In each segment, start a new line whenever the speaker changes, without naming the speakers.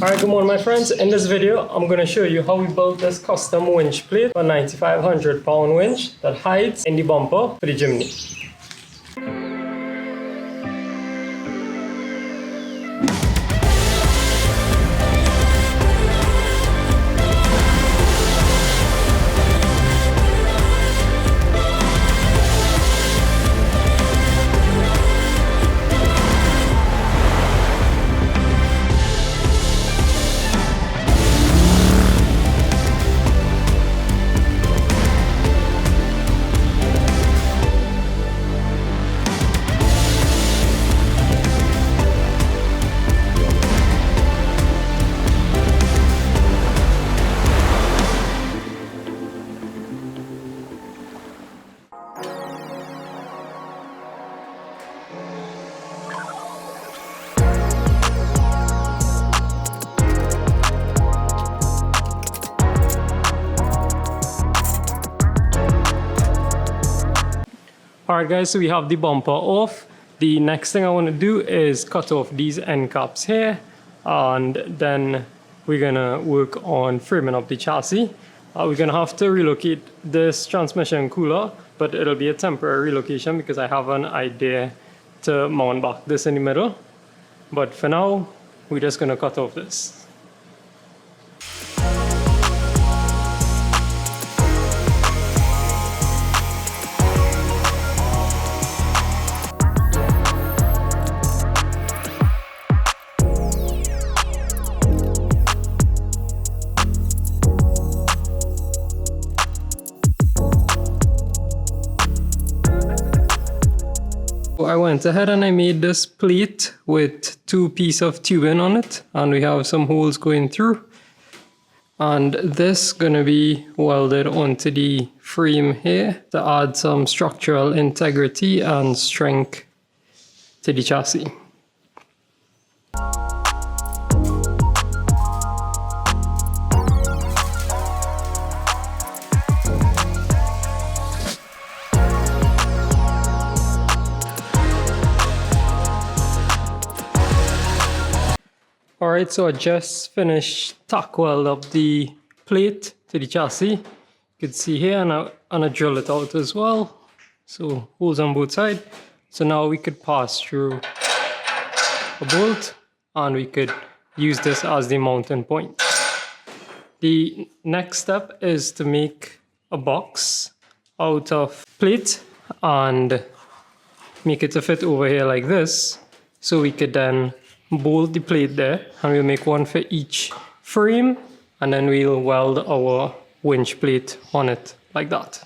Alright, good morning my friends. In this video, I'm going to show you how we built this custom winch plate for a 9,500 pound winch that hides in the bumper for the JIMNY. Alright guys, so we have the bumper off. The next thing I want to do is cut off these end caps here, and then we're gonna work on framing up the chassis. We're gonna have to relocate this transmission cooler, but it'll be a temporary relocation because I have an idea to mount back this in the middle. But for now, we're just gonna cut off this. I went ahead and I made this plate with 2 pieces of tubing on it, and we have some holes going through, and this gonna be welded onto the frame here to add some structural integrity and strength to the chassis. Alright, so I just finished tack weld up the plate to the chassis. You can see here, and I drill it out as well. So holes on both sides. So now we could pass through a bolt and we could use this as the mounting point. The next step is to make a box out of plate and make it to fit over here like this. So we could then bolt the plate there, and we'll make one for each frame, and then we'll weld our winch plate on it like that.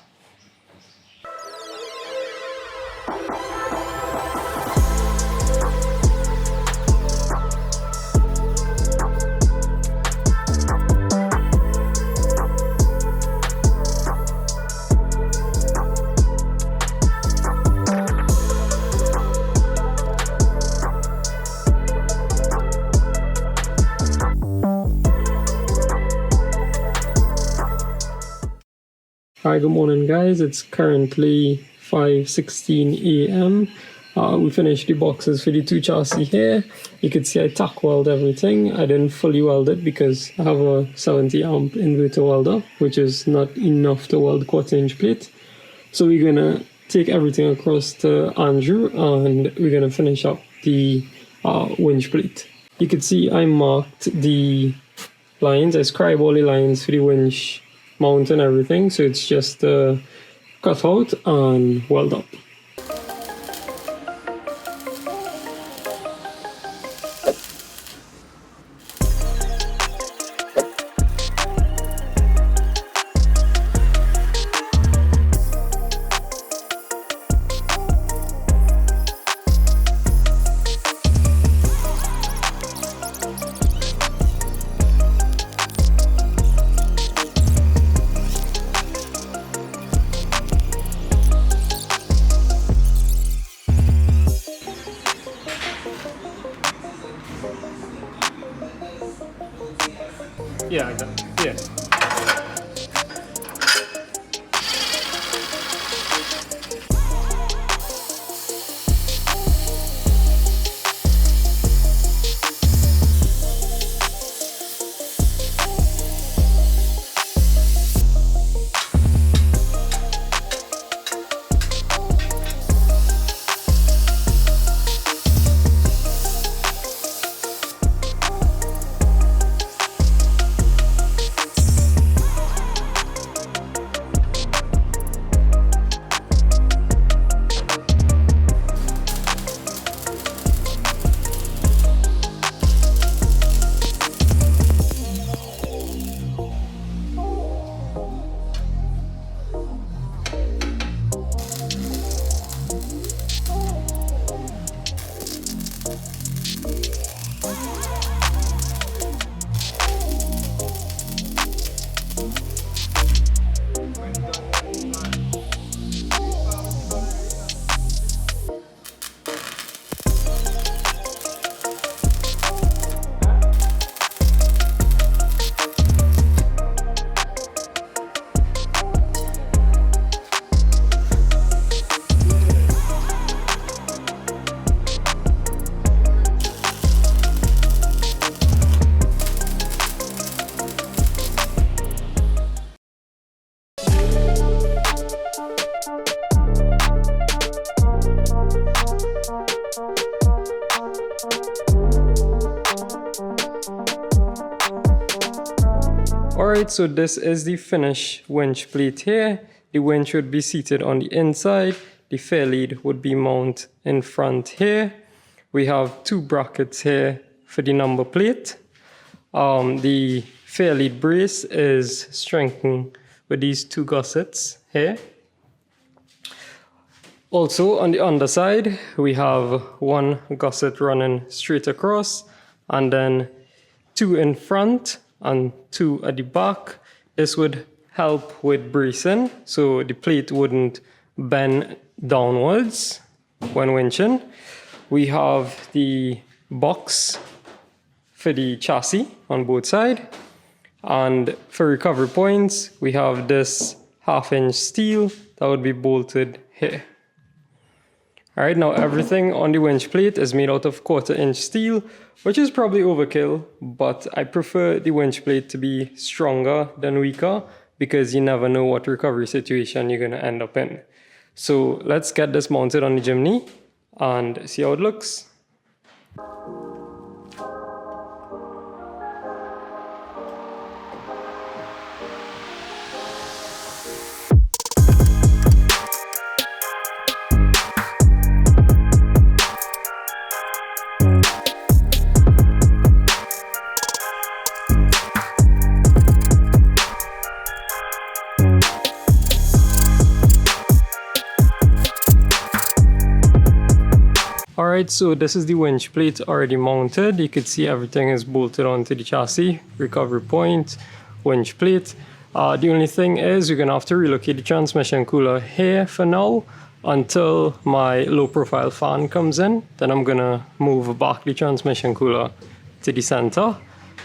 Hi, good morning guys. It's currently 5:16 a.m. We finished the boxes for the 2 chassis here. You can see I tack weld everything. I didn't fully weld it because I have a 70 amp inverter welder, which is not enough to weld 1/4-inch plate. So we're gonna take everything across to Andrew, and we're gonna finish up the winch plate. You can see I marked the lines. I scribed all the lines for the winch mount and everything, so it's just cut out and weld up. Yeah, exactly. Yeah. Alright, so this is the finished winch plate here. The winch would be seated on the inside. The fairlead would be mounted in front here. We have 2 brackets here for the number plate. The fairlead brace is strengthened with these 2 gussets here. Also on the underside, we have 1 gusset running straight across, and then 2 in front and 2 at the back. This would help with bracing, so the plate wouldn't bend downwards when winching. We have the box for the chassis on both sides, and for recovery points, we have this 1/2-inch steel that would be bolted here. Alright, now everything on the winch plate is made out of 1/4-inch steel, which is probably overkill, but I prefer the winch plate to be stronger than weaker because you never know what recovery situation you're going to end up in. So let's get this mounted on the JIMNY and see how it looks. Alright, so this is the winch plate already mounted. You can see everything is bolted onto the chassis, recovery point, winch plate. The only thing is you're going to have to relocate the transmission cooler here for now until my low profile fan comes in. Then I'm going to move back the transmission cooler to the center.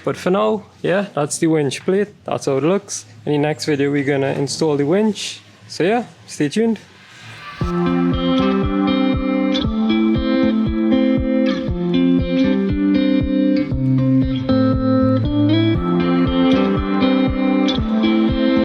But for now, yeah, that's the winch plate. That's how it looks. In the next video, we're going to install the winch. So yeah, stay tuned.